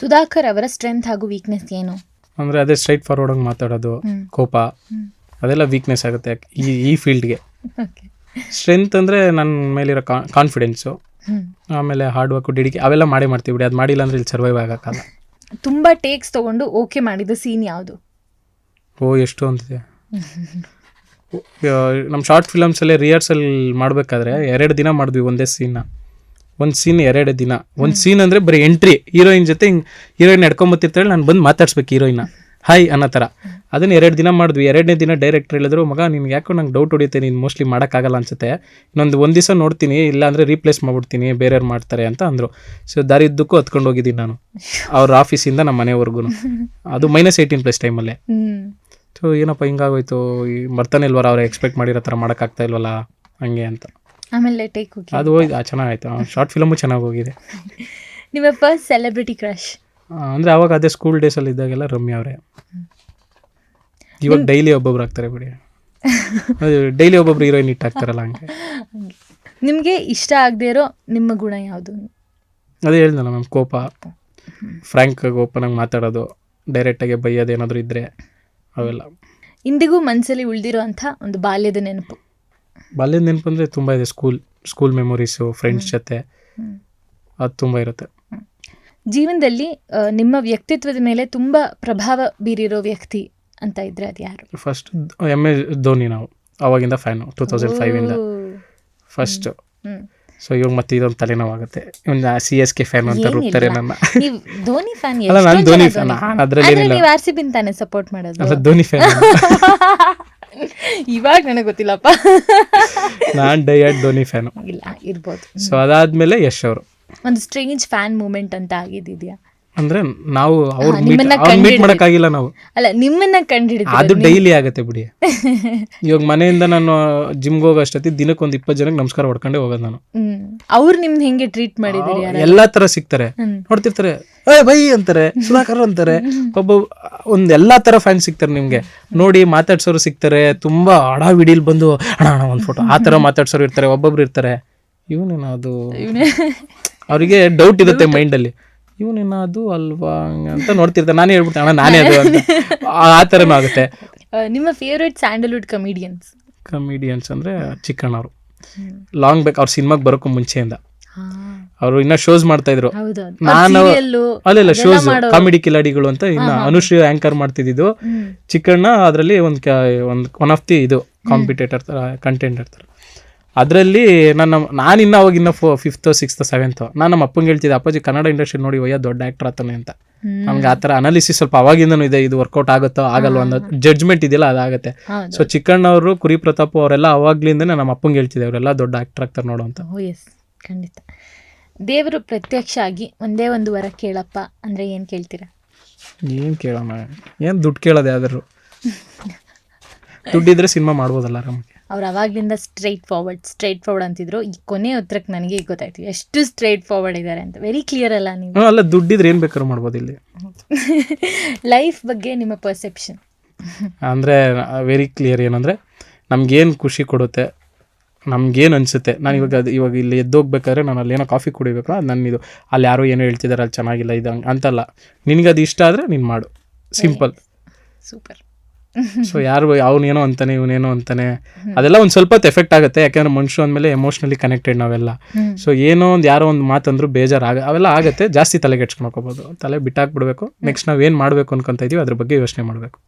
ಸುಧಾಕರ್ ಅವರ ಸ್ಟ್ರೆಂತ್ ಹಾಗೂ ವೀಕ್ನೆಸ್ ಏನು? ಅಂದರೆ ಅದೇ ಸ್ಟ್ರೈಟ್ ಫಾರ್ವರ್ಡ್ ಆಗಿ ಮಾತಾಡೋದು, ಕೋಪ, ಅದೆಲ್ಲ ವೀಕ್ನೆಸ್ ಆಗುತ್ತೆ ಈ ಫೀಲ್ಡ್ಗೆ. ಸ್ಟ್ರೆಂತ್ ಅಂದರೆ ನನ್ನ ಮೇಲಿರೋ ಕಾನ್ಫಿಡೆನ್ಸು, ಆಮೇಲೆ ಹಾರ್ಡ್ ವರ್ಕು, ಅವೆಲ್ಲ ಮಾಡ್ತೀವಿ ಬಿಡಿ. ಅದು ಮಾಡಿಲ್ಲ ಅಂದರೆ ಇಲ್ಲಿ ಸರ್ವೈವ್ ಆಗೋಕ್ಕಲ್ಲ. ತುಂಬ ಟೇಕ್ಸ್ ತೊಗೊಂಡು ಓಕೆ ಮಾಡಿದ ಸೀನ್ ಯಾವುದು? ಎಷ್ಟು ಅಂತಿದೆ. ನಮ್ಮ ಶಾರ್ಟ್ ಫಿಲಮ್ಸಲ್ಲೇ ರಿಹರ್ಸಲ್ ಮಾಡಬೇಕಾದ್ರೆ 2 ದಿನ ಮಾಡಿದ್ವಿ ಒಂದೇ ಸೀನ್ನ. ಒಂದು ಸೀನ್ 2 ದಿನ. ಒಂದು ಸೀನ್ ಅಂದರೆ ಬರೀ ಎಂಟ್ರಿ, ಹೀರೋಯಿನ್ ಜೊತೆ ಹಿಂಗೆ ಹೀರೋಯಿನ್ ನಡ್ಕೊಂಬತ್ತಿರ್ತಾಳೆ, ನಾನು ಬಂದು ಮಾತಾಡ್ಸ್ಬೇಕು ಹೀರೋಯಿನ್ನ, ಹಾಯ್ ಅನ್ನೋ ಥರ. ಅದನ್ನು 2 ದಿನ ಮಾಡಿದ್ವಿ. 2ನೇ ದಿನ ಡೈರೆಕ್ಟ್ರ್ ಹೇಳಿದ್ರು, ಮಗ ನಿನ್ಗೆ ಯಾಕೋ ನಂಗೆ ಡೌಟ್ ಹೊಡಿಯುತ್ತೆ, ನೀನು ಮೋಸ್ಟ್ಲಿ ಮಾಡೋಕ್ಕಾಗಲ್ಲ ಅನ್ಸುತ್ತೆ, ಒಂದು ದಿವಸ ನೋಡ್ತೀನಿ, ಇಲ್ಲಾಂದರೆ ರೀಪ್ಲೇಸ್ ಮಾಡ್ಬಿಡ್ತೀನಿ, ಬೇರೆಯವ್ರು ಮಾಡ್ತಾರೆ ಅಂತ ಅಂದರು. ಸೊ ದಾರಿದ್ದಕ್ಕೂ ಹತ್ಕೊಂಡು ಹೋಗಿದ್ದೀನಿ ನಾನು ಅವ್ರ ಆಫೀಸಿಂದ ನಮ್ಮ ಮನೆವರೆಗೂ. ಅದು -18+ ಟೈಮಲ್ಲೇ. ಸೊ ಏನಪ್ಪ ಹಿಂಗಾಗೋಯ್ತು, ಬರ್ತಾನೆ ಇಲ್ವರ, ಅವ್ರು ಎಕ್ಸ್ಪೆಕ್ಟ್ ಮಾಡಿರೋ ಥರ ಮಾಡೋಕ್ಕಾಗ್ತಾ ಇಲ್ವಲ್ಲ ಹಂಗೆ ಅಂತ. ಆಮೇಲೆ ಟೇಕ್ ಅದು ಹೋಯ್ತು, ಚೆನ್ನಾಗಾಯ್ತು. ಶಾರ್ಟ್ ಫಿಲಮು ಚೆನ್ನಾಗಿ ಹೋಗಿದೆ. ನಿಮ್ಮ ಫಸ್ಟ್ ಸೆಲೆಬ್ರಿಟಿ ಕ್ರಶ್? ಅಂದರೆ ಅವಾಗ ಅದೇ ಸ್ಕೂಲ್ ಡೇಸಲ್ಲಿ ಇದ್ದಾಗೆಲ್ಲ ರಮ್ಯಾ ಅವರೇ. ಇವಾಗ ಡೈಲಿ ಒಬ್ಬೊಬ್ರು ಆಗ್ತಾರೆ ಬಿಡಿ, ಡೈಲಿ ಒಬ್ಬೊಬ್ರು ಹೀರೋಯಿನ್ ಹಿಟ್ ಆಗ್ತಾರಲ್ಲ ಹಂಗೆ. ನಿಮಗೆ ಇಷ್ಟ ಆಗದೆ ಇರೋ ನಿಮ್ಮ ಗುಣ ಯಾವುದು? ಅದೇ ಹೇಳಿದ್ನಲ್ಲ ಮ್ಯಾಮ್, ಕೋಪ, ಫ್ರ್ಯಾಂಕ್ ಆಗಿ ಓಪನ್ ಆಗಿ ಮಾತಾಡೋದು, ಡೈರೆಕ್ಟಾಗಿ ಬೈಯೋದು ಏನಾದರೂ ಇದ್ದರೆ ಅವೆಲ್ಲ. ಇಂದಿಗೂ ಮನಸ್ಸಲ್ಲಿ ಉಳಿದಿರೋ ಅಂಥ ಒಂದು ಬಾಲ್ಯದ ನೆನಪು? ಬಾಲ್ಯದ ನೆನಪು ಅಂದರೆ ತುಂಬ ಇದೆ. ಸ್ಕೂಲ್ ಮೆಮೊರೀಸು, ಫ್ರೆಂಡ್ಸ್ ಜೊತೆ, ಅದು ತುಂಬ ಇರುತ್ತೆ. ಜೀವನದಲ್ಲಿ ನಿಮ್ಮ ವ್ಯಕ್ತಿತ್ವದ ಮೇಲೆ ತುಂಬ ಪ್ರಭಾವ ಬೀರಿರೋ ವ್ಯಕ್ತಿ ಅಂತ ಇದ್ರೆ ಅದು ಯಾರು? First MS Dhoni. ನಾವು ಅವಾಗಿಂದ ಫ್ಯಾನು 2005ಇಂದ ಫಸ್ಟ್. ಸೊ ಇವಾಗ ಮತ್ತೆ ಇದೊಂದು ತಲೆನೋವಾಗುತ್ತೆ, ಒಂದು CSK ಫ್ಯಾನ್ ಅಂತ ರೂಪ್ತಾರೆ ನನ್ನ. ಧೋನಿ ಫ್ಯಾನ್? ಅಲ್ಲ, ನಾನು ಧೋನಿ ಫ್ಯಾನ್, ಅದರಲ್ಲಿ ಏನಿಲ್ಲ. ನೀವು RCB ತಾನೇ ಸಪೋರ್ಟ್ ಮಾಡೋದು? ಅಲ್ಲ, ಧೋನಿ ಫ್ಯಾನ್. ಇವಾಗ ನನಗೆ ಗೊತ್ತಿಲ್ಲಪ್ಪ. ನಾನು ಡೈಯರ್ಡ್ ಧೋನಿ ಫ್ಯಾನು. ಇಲ್ಲ, ಇರ್ಬೋದು. ಸೊ ಅದಾದ್ಮೇಲೆ ಯಶ್ ಅವರು. ಒಂದು ಸ್ಟ್ರೇಂಜ್ ಫ್ಯಾನ್ ಮೂಮೆಂಟ್ ಅಂತ ಆಗಿದೆಯಾ? ಅಂದ್ರೆ ನಾವು ಅವ್ರು ಮೀಟ್ ಮಾಡೋಕ್ಕಾಗಿಲ್ಲ ನಾವು. ಅಲ್ಲ, ನಿಮ್ಮನ್ನ ಕಂಡಿಡಿದ್ರು. ಅದು ಡೈಲಿ ಆಗುತ್ತೆ ಬಿಡಿ. ಇವಾಗ ಮನೆಯಿಂದ ನಾನು ಜಿಮ್ಗೆ ಹೋಗೋ ಅಷ್ಟೊತ್ತಿ ದಿನಕ್ಕೆ ಒಂದು 20 ಜನಕ್ಕೆ ನಮಸ್ಕಾರ ಹೊಡ್ಕೊಂಡೆ ಹೋಗೋದು ನಾನು. ಅವ್ರು ನಿಮ್ನ ಹೆಂಗೆ ಟ್ರೀಟ್ ಮಾಡಿದಿರಿ? ಎಲ್ಲಾ ತರ ಸಿಗ್ತಾರೆ, ನೋಡ್ತಿರ್ತಾರೆ, ಬೈ ಅಂತಾರೆ, ಸುಧಾಕರ್ ಅಂತಾರೆ, ಎಲ್ಲಾ ತರ ಫ್ಯಾನ್ ಸಿಗ್ತಾರೆ ನಿಮ್ಗೆ. ನೋಡಿ ಮಾತಾಡ್ಸೋರು ಸಿಗ್ತಾರೆ, ತುಂಬಾ ವಿಡಿಲ್ ಬಂದು ಅಣ್ಣ ಒಂದು ಫೋಟೋ ಆ ತರ ಮಾತಾಡ್ಸೋರು ಇರ್ತಾರೆ, ಒಬ್ಬೊಬ್ರು ಇರ್ತಾರೆ. ಇವನೇನ ಅದು, ಅವರಿಗೆ ಡೌಟ್ ಇರುತ್ತೆ ಮೈಂಡಲ್ಲಿ, ಇವನೇನ ಅದು ಅಲ್ವಾ ಅಂತ ನೋಡ್ತಿರ್ತಾರೆ. ನಾನೇ ಹೇಳ್ಬಿಡ್ತೇನೆ ಅಣ್ಣ ನಾನೇ ಅದು ಅಂತ, ಆ ಥರನೂ ಆಗುತ್ತೆ. ನಿಮ್ಮ ಫೇವ್ರೇಟ್ ಸ್ಯಾಂಡಲ್ವುಡ್ ಕಮಿಡಿಯನ್ಸ್ ಅಂದರೆ ಚಿಕ್ಕಣ್ಣ ಅವರು. ಲಾಂಗ್ ಬ್ಯಾಕ್, ಅವ್ರ ಸಿನಿಮಾಗೆ ಬರೋಕ್ಕೂ ಮುಂಚೆಯಿಂದ ಅವರು ಇನ್ನೂ ಶೋಸ್ ಮಾಡ್ತಾ ಇದ್ರು. ನಾನು ಅಲ್ಲೆಲ್ಲ ಶೋಸ್, ಕಾಮಿಡಿ ಕಿಲಾಡಿಗಳು ಅಂತ ಇನ್ನು ಅನುಶ್ರೀ ಆಂಕರ್ ಮಾಡ್ತಿದ್ದು. ಚಿಕ್ಕಣ್ಣ ಅದರಲ್ಲಿ ಒನ್ ಆಫ್ ದಿ ಇದು ಕಾಂಪಿಟೇಟರ್ ಥರ, ಕಂಟೆಂಟರ್ ಥರ. ಅದರಲ್ಲಿ ನಾನಿನ್ನ ಅವಾಗಿನ್ನ 5th, 6th, 7th ನಾನು ನಮ್ಮ ಅಪ್ಪಂಗೆ ಹೇಳ್ತಿದ್ದೆ, ಅಪ್ಪಾಜಿ ಕನ್ನಡ ಇಂಡಸ್ಟ್ರಿ ನೋಡಿ ಒಯ್ಯ ದೊಡ್ಡ ಆ್ಯಕ್ಟರ್ ಆಗ್ತಾನೆ ಅಂತ. ನಮ್ಗೆ ಆ ಥರ ಅನಾಲಿಸಿಸ್ ಸ್ವಲ್ಪ ಅವಾಗಿಂದನೂ ಇದೆ, ಇದು ವರ್ಕೌಟ್ ಆಗುತ್ತೋ ಆಗಲ್ವ ಅನ್ನೋ ಜಡ್ಜ್ಮೆಂಟ್ ಇದೆಯಲ್ಲ, ಅದಾಗುತ್ತೆ. ಸೊ ಚಿಕ್ಕಣ್ಣವರು, ಕುರಿ ಪ್ರತಾಪ್ ಅವರೆಲ್ಲ ಅವಾಗ್ಲಿಂದನೇ ನಮ್ಮ ಅಪ್ಪಂಗೆ ಹೇಳ್ತಿದ್ದೆ, ಅವರೆಲ್ಲ ದೊಡ್ಡ ಆ್ಯಕ್ಟರ್ ಆಗ್ತಾರೆ ನೋಡು ಅಂತ. ಖಂಡಿತ. ದೇವರು ಪ್ರತ್ಯಕ್ಷ ಆಗಿ ಒಂದೇ ಒಂದು ವರ ಕೇಳಪ್ಪ ಅಂದರೆ ಏನು ಕೇಳ್ತೀರಾ? ಏನು ಕೇಳೋಣ, ಏನು ದುಡ್ಡು ಕೇಳೋದು, ಯಾವ್ದಾದ್ರು ದುಡ್ಡಿದ್ರೆ ಸಿನಿಮಾ ಮಾಡ್ಬೋದಲ್ಲ ಆರಾಮಾಗಿ. ಅವ್ರು ಅವಾಗ್ಲಿಂದ ಸ್ಟ್ರೈಟ್ ಫಾರ್ವರ್ಡ್ ಅಂತಿದ್ರು. ಈ ಕೊನೆ ಉತ್ತರಕ್ಕೆ ನನಗೆ ಗೊತ್ತಾಯ್ತು ಎಷ್ಟು ಸ್ಟ್ರೈಟ್ ಫಾರ್ವರ್ಡ್ ಇದ್ದಾರೆ ಅಂತ. ವೆರಿ ಕ್ಲಿಯರ್ ಅಲ್ಲ ನೀವು? ಅಲ್ಲ, ದುಡ್ಡಿದ್ರೆ ಏನು ಬೇಕಾದ್ರೂ ಮಾಡ್ಬೋದು ಇಲ್ಲಿ. ಲೈಫ್ ಬಗ್ಗೆ ನಿಮ್ಮ ಪರ್ಸೆಪ್ಷನ್? ಅಂದರೆ ವೆರಿ ಕ್ಲಿಯರ್. ಏನಂದರೆ ನಮ್ಗೇನು ಖುಷಿ ಕೊಡುತ್ತೆ, ನಮ್ಗೇನು ಅನಿಸುತ್ತೆ. ನಾನು ಇವಾಗ ಇಲ್ಲಿ ಎದ್ದೋಗ್ಬೇಕಾದ್ರೆ ನಾನು ಅಲ್ಲಿ ಏನೋ ಕಾಫಿ ಕುಡಿಬೇಕು, ಇದು ಅಲ್ಲಿ ಯಾರೋ ಏನೋ ಹೇಳ್ತಿದ್ದಾರೆ, ಅಲ್ಲಿ ಚೆನ್ನಾಗಿಲ್ಲ ಇದು ಅಂತಲ್ಲ. ನಿನಗದು ಇಷ್ಟ ಆದರೆ ನೀನು ಮಾಡು, ಸಿಂಪಲ್. ಸೂಪರ್. ಸೊ ಯಾರು ಅವನೇನೋ ಅಂತಾನೆ ಇವನೇನೋ ಅಂತಾನೆ ಅದೆಲ್ಲ ಒಂದು ಸ್ವಲ್ಪ ಹೊತ್ತು ಎಫೆಕ್ಟ್ ಆಗುತ್ತೆ. ಯಾಕೆಂದ್ರೆ ಮನುಷ್ಯ ಅಂದಮೇಲೆ ಎಮೋಷ್ನಲಿ ಕನೆಕ್ಟೆಡ್ ನಾವೆಲ್ಲ. ಸೊ ಏನೋ ಒಂದು ಯಾರೋ ಒಂದು ಮಾತಂದ್ರು ಅವೆಲ್ಲ ಆಗುತ್ತೆ. ಜಾಸ್ತಿ ತಲೆ ಕೆಡ್ಸ್ಕೊಳಕೋಬೋದು, ತಲೆ ಬಿಟ್ಟಾಕ್ಬಿಡ್ಬೇಕು. ನೆಕ್ಸ್ಟ್ ನಾವೇನು ಮಾಡಬೇಕು ಅನ್ಕೊಂತ ಇದೀವಿ ಅದ್ರ ಬಗ್ಗೆ ಯೋಚನೆ ಮಾಡಬೇಕು.